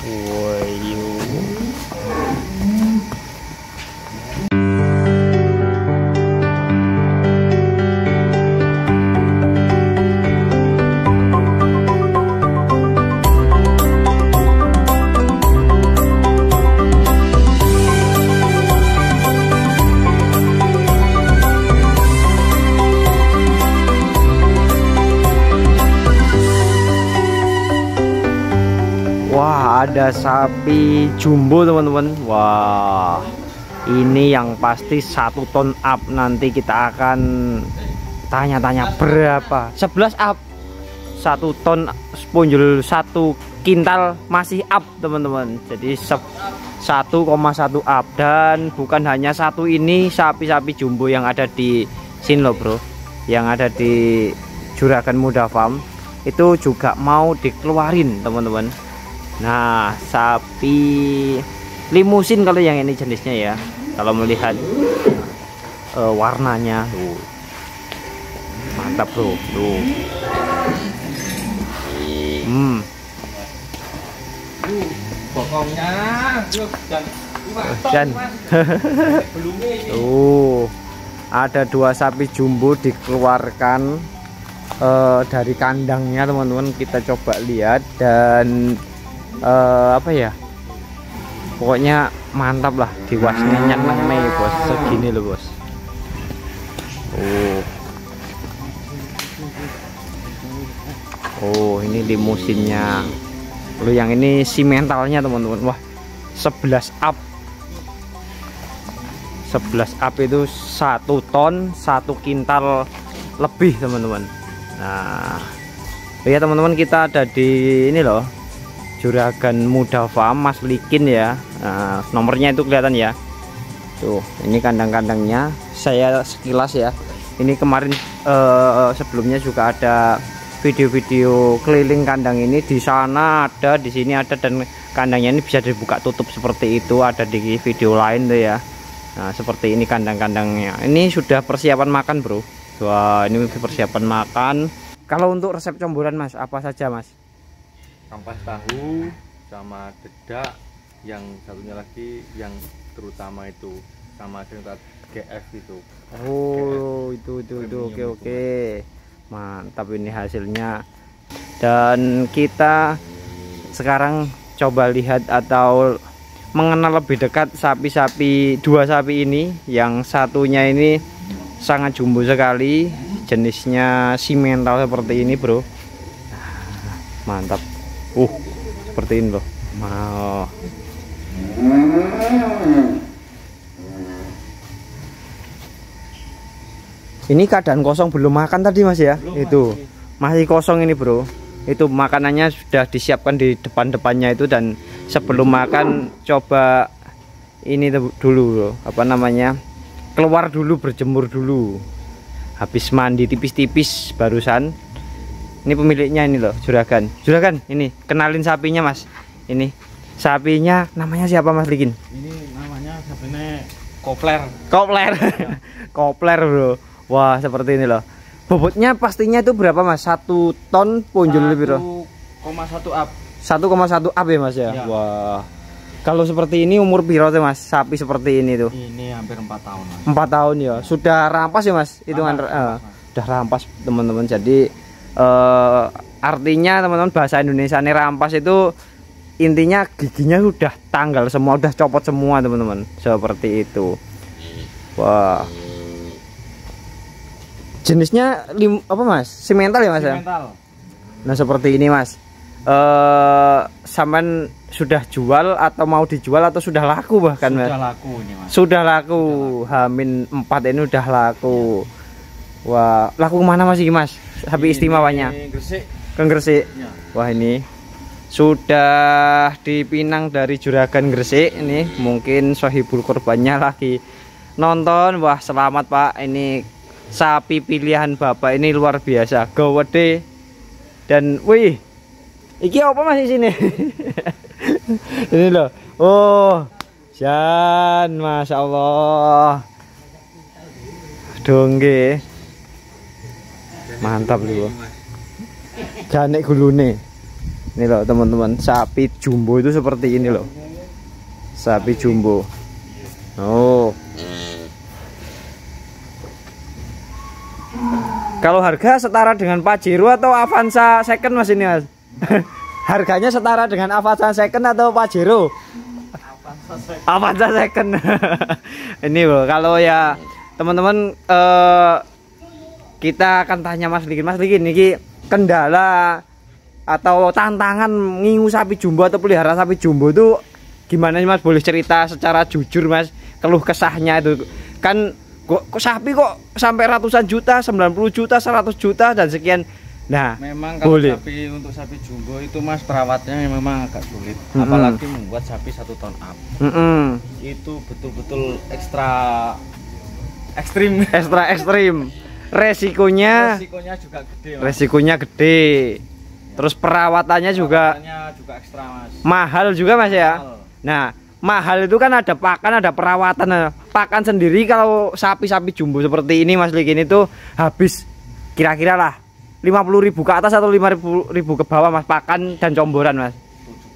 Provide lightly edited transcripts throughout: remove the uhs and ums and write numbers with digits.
Woyo. Wah, ada sapi jumbo teman-teman. Wah, ini yang pasti 1 ton up. Nanti kita akan tanya-tanya berapa. 11 up, 1 ton sponjol 1 kintal masih up teman-teman. Jadi 1,1 up. Dan bukan hanya satu ini sapi-sapi jumbo yang ada di sini loh bro, yang ada di Juragan Muda Farm itu juga mau dikeluarin teman-teman. Nah, sapi limusin kalau yang ini jenisnya ya. Kalau melihat warnanya tuh. Mantap bro, tuh. Bokongnya dan tuh ada 2 sapi jumbo dikeluarkan dari kandangnya teman-teman. Kita coba lihat dan apa ya, pokoknya mantap lah, diwasnya nyeneng nih bos, segini loh bos. Oh ini limusinnya. Lalu yang ini simentalnya teman-teman. Wah 11 up, 11 up itu 1 ton 1 kintal lebih teman-teman. Nah ya teman-teman, kita ada di ini loh, Juragan Muda Farm Mas Likin ya. Nah, nomornya itu kelihatan ya. Tuh, ini kandang-kandangnya. Saya sekilas ya. Ini kemarin sebelumnya juga ada video-video keliling kandang ini. Di sana ada, di sini ada, dan kandangnya ini bisa dibuka tutup seperti itu. Ada di video lain tuh ya. Nah, seperti ini kandang-kandangnya. Ini sudah persiapan makan, bro. Wah, ini persiapan makan. Kalau untuk resep comboran Mas, apa saja Mas? ampas tahu sama dedak, yang satunya lagi yang terutama itu sama dengan GF itu. Oh GF. itu oke. Mantap ini hasilnya. Dan kita sekarang coba lihat atau mengenal lebih dekat sapi-sapi, 2 sapi ini. Yang satunya ini sangat jumbo sekali, jenisnya simental seperti ini bro. Mantap. Seperti ini loh. Mau. Ini keadaan kosong, belum makan tadi Mas ya? Belum, itu masih kosong ini bro. Itu makanannya sudah disiapkan di depan-depannya itu. Dan sebelum makan coba ini dulu loh, apa namanya, keluar dulu, berjemur dulu. Habis mandi tipis-tipis barusan. Ini pemiliknya ini loh, Juragan. Juragan, ini kenalin sapinya Mas. Ini sapinya namanya siapa Mas Likin? Ini namanya sapinya Kopler. Kopler. Kopler bro. Wah seperti ini loh. Bobotnya pastinya itu berapa Mas? 1 ton ponjol lebih bro? 1,1 up. 1,1 up ya Mas ya? Ya. Wah. Kalau seperti ini umur piro tuh Mas? Sapi seperti ini tuh? Ini hampir 4 tahun Mas. 4 tahun ya. Sudah rampas ya Mas? Hitungan sudah rampas teman-teman. Jadi artinya teman-teman, bahasa Indonesia ini rampas itu intinya giginya sudah tanggal semua, udah copot semua teman-teman, seperti itu. Wah, jenisnya apa Mas? Simental ya Mas? Simental. Nah seperti ini Mas. Sampean sudah jual atau mau dijual atau sudah laku bahkan Mas? Sudah laku ini Mas. Sudah laku. Hamin 4 ini udah laku. Wah, laku kemana Mas ini Mas? Sapi istimewanya Gresik. Ke Gresik ya. Wah ini sudah dipinang dari Juragan Gresik. Ini mungkin sohibul korbannya lagi nonton. Wah selamat Pak, ini sapi pilihan Bapak ini luar biasa, gede. Dan wih, iki apa Mas di sini? Ini loh. Oh Jan, Masya Allah. Dongge. Mantap loh. Janek gulune. Ini loh teman-teman, sapi jumbo itu seperti ini loh. Sapi jumbo. Oh. Kalau harga setara dengan Pajero atau Avanza second Mas ini Mas? Harganya setara dengan Avanza second atau Pajero? Avanza second. Ini loh, kalau ya teman-teman kita akan tanya Mas Likin ini kendala atau tantangan ngingu sapi jumbo atau pelihara sapi jumbo itu gimana sih Mas? Boleh cerita secara jujur Mas, keluh kesahnya itu kan kok sapi kok sampai ratusan juta, 90 juta, 100 juta dan sekian. Nah, memang kalau boleh. untuk sapi jumbo itu Mas perawatnya memang agak sulit, apalagi membuat sapi 1 ton up. Itu betul-betul ekstrim. Resikonya juga gede, Mas. Resikonya gede. Terus perawatannya juga ekstra Mas. Mahal juga Mas ya. Nah, mahal itu kan ada pakan, ada perawatan. Nah, pakan sendiri kalau sapi-sapi jumbo seperti ini Mas Likin itu habis kira-kira lah 50.000 ke atas atau 5.000 ke bawah Mas, pakan dan comboran Mas.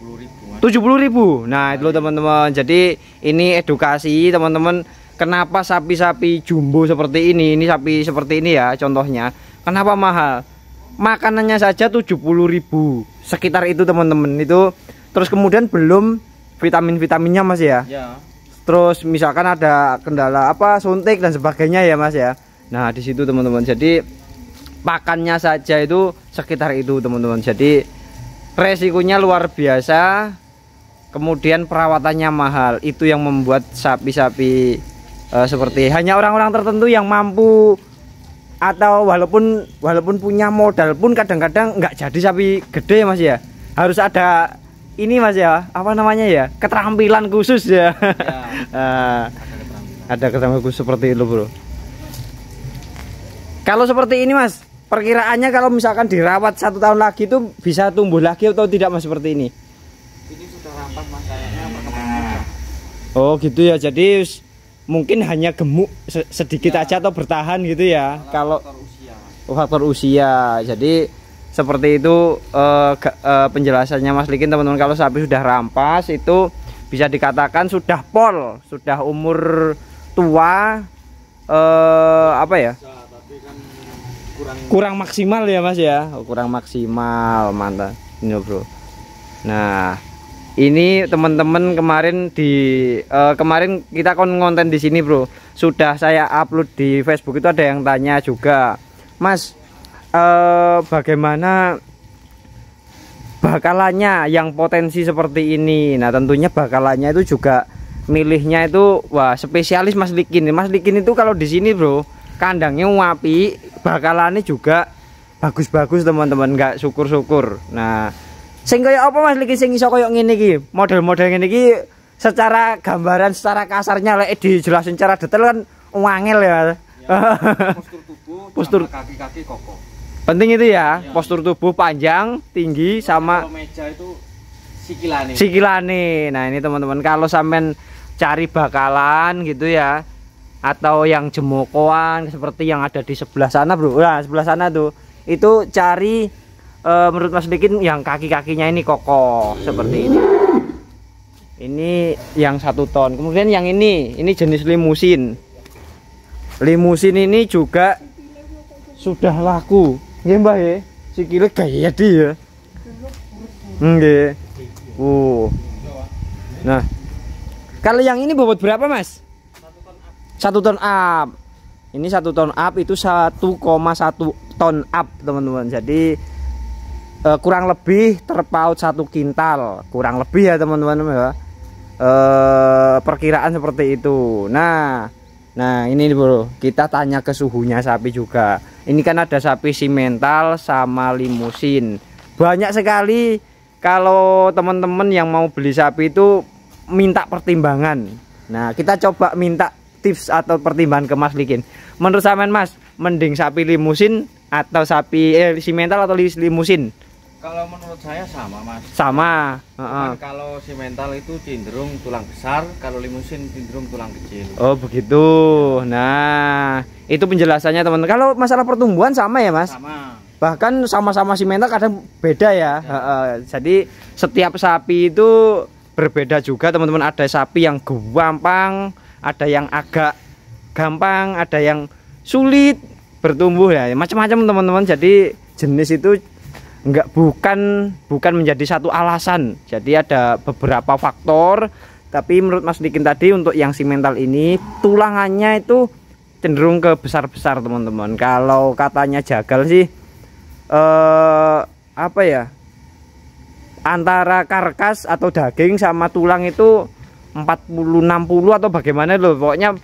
70.000 Mas. 70.000. Nah, itu loh teman-teman. Jadi ini edukasi teman-teman, kenapa sapi-sapi jumbo seperti ini sapi seperti ini ya contohnya, kenapa mahal? Makanannya saja 70.000 sekitar itu teman-teman itu. Terus kemudian belum vitaminnya Mas ya. Ya. Terus misalkan ada kendala apa suntik dan sebagainya ya Mas ya. Nah di situ teman-teman, jadi pakannya saja itu sekitar itu teman-teman. Jadi resikonya luar biasa, kemudian perawatannya mahal. Itu yang membuat sapi-sapi seperti hanya orang-orang tertentu yang mampu, atau walaupun punya modal pun kadang-kadang nggak jadi sapi gede Mas ya. Harus ada ini Mas ya, apa namanya ya, keterampilan khusus ya. Ada keterampilan khusus seperti itu bro. Kalau seperti ini Mas, perkiraannya kalau misalkan dirawat 1 tahun lagi itu bisa tumbuh lagi atau tidak Mas seperti ini? Ini sudah rampas Mas, kayaknya perkembangannya. Oh gitu ya, jadi mungkin hanya gemuk sedikit aja atau bertahan gitu ya. Kalau faktor usia. Jadi seperti itu penjelasannya Mas Likin teman-teman. Kalau sapi sudah rampas itu bisa dikatakan sudah pol, sudah umur tua, apa ya? Tapi kan kurang maksimal ya Mas ya. Kurang maksimal, mantap ini bro. Nah ini teman-teman kemarin kemarin kita konten di sini bro, sudah saya upload di Facebook. Itu ada yang tanya juga, Mas, bagaimana bakalannya yang potensi seperti ini. Nah tentunya bakalannya itu juga milihnya itu wah spesialis Mas Likin. Mas Likin itu kalau di sini bro kandangnya wapi, bakalannya juga bagus-bagus teman-teman, nggak syukur-syukur. Nah sing kaya apa Mas Likin sing iso kaya ngene iki, model-model ngene iki secara gambaran, secara kasarnya lek dijelasin secara detail kan wangel ya. Postur tubuh, postur kaki-kaki kokoh. Penting itu ya, postur tubuh panjang, tinggi sama kalau meja itu sikilane. Nah, ini teman-teman kalau sampean cari bakalan gitu ya, atau yang jemokoan seperti yang ada di sebelah sana, Bro. Nah, sebelah sana tuh. Itu cari menurut Mas Likin yang kaki-kakinya ini kokoh seperti ini. Ini yang 1 ton. Kemudian yang ini jenis limusin. Limusin ini juga sudah laku. Nggih, Mbah ya. Sikile gaya dia. Nggih. Nah. Kalau yang ini bobot berapa, Mas? 1 ton up. Ini 1 ton up itu 1,1 ton up, teman-teman. Jadi kurang lebih terpaut 1 kintal. Kurang lebih ya, teman-teman ya. Perkiraan seperti itu. Nah ini bro, kita tanya ke suhunya sapi juga. Ini kan ada sapi simental sama limusin. Banyak sekali kalau teman-teman yang mau beli sapi itu minta pertimbangan. Nah kita coba minta tips atau pertimbangan ke Mas Likin. Menurut sampean Mas, mending sapi limusin atau sapi simental atau limusin? Kalau menurut saya sama Mas. Sama. Kalau simental itu cenderung tulang besar, kalau limusin cenderung tulang kecil. Oh begitu. Nah itu penjelasannya teman-teman. Kalau masalah pertumbuhan sama ya Mas? Sama. bahkan sama-sama simental kadang beda ya. Jadi setiap sapi itu berbeda juga teman-teman. Ada sapi yang gampang, ada yang agak gampang, ada yang sulit bertumbuh ya, macam-macam teman-teman. Jadi jenis itu bukan menjadi satu alasan. Jadi ada beberapa faktor. Tapi menurut Mas Dikin tadi untuk yang simental ini tulangannya itu cenderung ke besar-besar teman-teman. Kalau katanya jagal sih apa ya, antara karkas atau daging sama tulang itu 40-60 atau bagaimana loh, pokoknya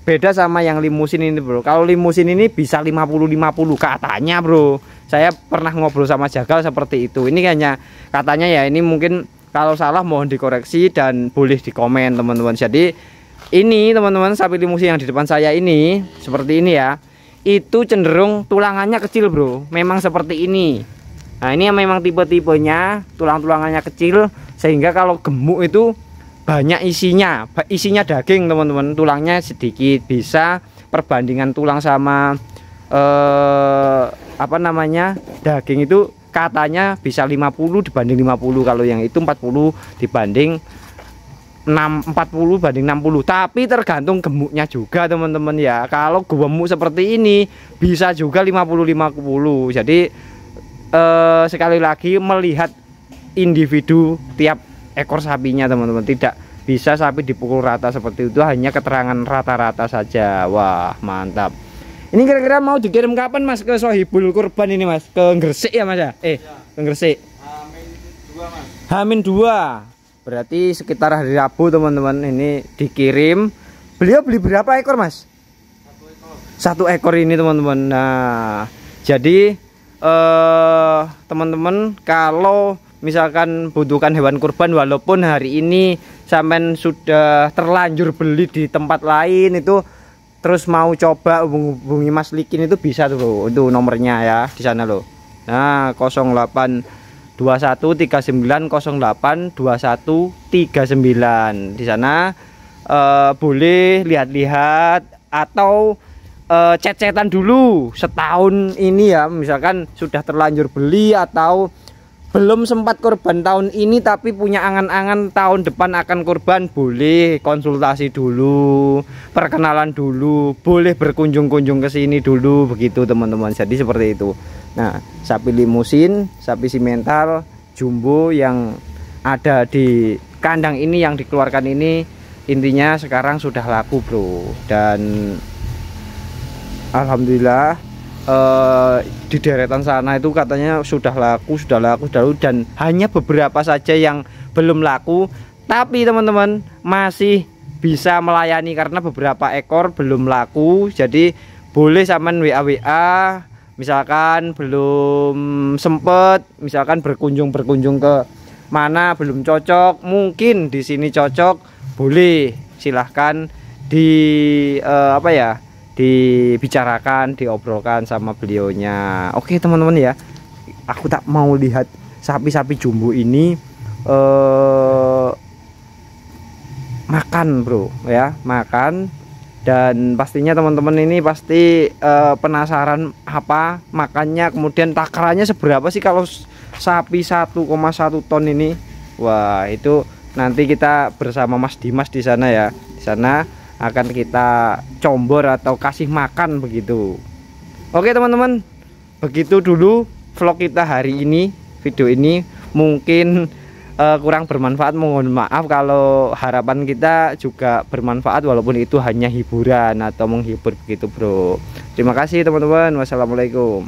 beda sama yang limusin ini bro. Kalau limusin ini bisa 50-50 katanya bro. Saya pernah ngobrol sama jagal seperti itu. Ini hanya katanya ya, ini mungkin kalau salah mohon dikoreksi dan boleh dikomen teman-teman. Jadi ini teman-teman, sapi limusin yang di depan saya ini seperti ini ya, itu cenderung tulangannya kecil bro, memang seperti ini. Nah ini yang memang tipe-tipenya tulang-tulangannya kecil, sehingga kalau gemuk itu banyak isinya daging teman-teman, tulangnya sedikit. Bisa perbandingan tulang sama apa namanya daging itu katanya bisa 50 dibanding 50, kalau yang itu 40 dibanding 40 banding 60. Tapi tergantung gemuknya juga teman-teman ya. Kalau gemuk seperti ini bisa juga 50-50. Jadi sekali lagi melihat individu tiap ekor sapinya teman-teman. Tidak bisa sapi dipukul rata seperti itu, hanya keterangan rata-rata saja. Wah mantap. Ini kira-kira mau dikirim kapan Mas ke Sohibul Kurban ini Mas? Ke Gresik ya Mas ya? Ke Gresik. H-2 Mas. H-2. Berarti sekitar hari Rabu teman-teman ini dikirim. Beliau beli berapa ekor Mas? 1 ekor ini teman-teman. Nah jadi teman-teman kalau misalkan butuhkan hewan kurban, walaupun hari ini sampean sudah terlanjur beli di tempat lain, itu terus mau coba hubungi Mas Likin itu bisa tuh, itu nomornya ya di sana loh. Nah 08 2139 di sana boleh lihat-lihat atau chat-chatan dulu setahun ini ya, misalkan sudah terlanjur beli atau belum sempat kurban tahun ini tapi punya angan-angan tahun depan akan kurban, boleh konsultasi dulu, perkenalan dulu, boleh berkunjung-kunjung ke sini dulu begitu teman-teman. Jadi seperti itu. Nah, sapi limusin, sapi simental, jumbo yang ada di kandang ini, yang dikeluarkan ini, intinya sekarang sudah laku bro. Dan alhamdulillah di deretan sana itu katanya sudah laku dan hanya beberapa saja yang belum laku. Tapi teman-teman masih bisa melayani karena beberapa ekor belum laku. Jadi boleh sampean WA misalkan belum sempet, misalkan berkunjung ke mana belum cocok, mungkin di sini cocok, boleh silahkan dibicarakan, diobrolkan sama beliaunya. Oke teman-teman ya, aku tak mau lihat sapi-sapi jumbo ini makan bro ya, makan. Dan pastinya teman-teman ini pasti penasaran apa makannya, kemudian takarannya seberapa sih kalau sapi 1,1 ton ini. Wah itu nanti kita bersama Mas Dimas di sana ya, di sana akan kita combor atau kasih makan begitu. Oke teman-teman, begitu dulu vlog kita hari ini. Video ini mungkin kurang bermanfaat, mohon maaf. Kalau harapan kita juga bermanfaat walaupun itu hanya hiburan atau menghibur begitu bro. Terima kasih teman-teman, wassalamualaikum.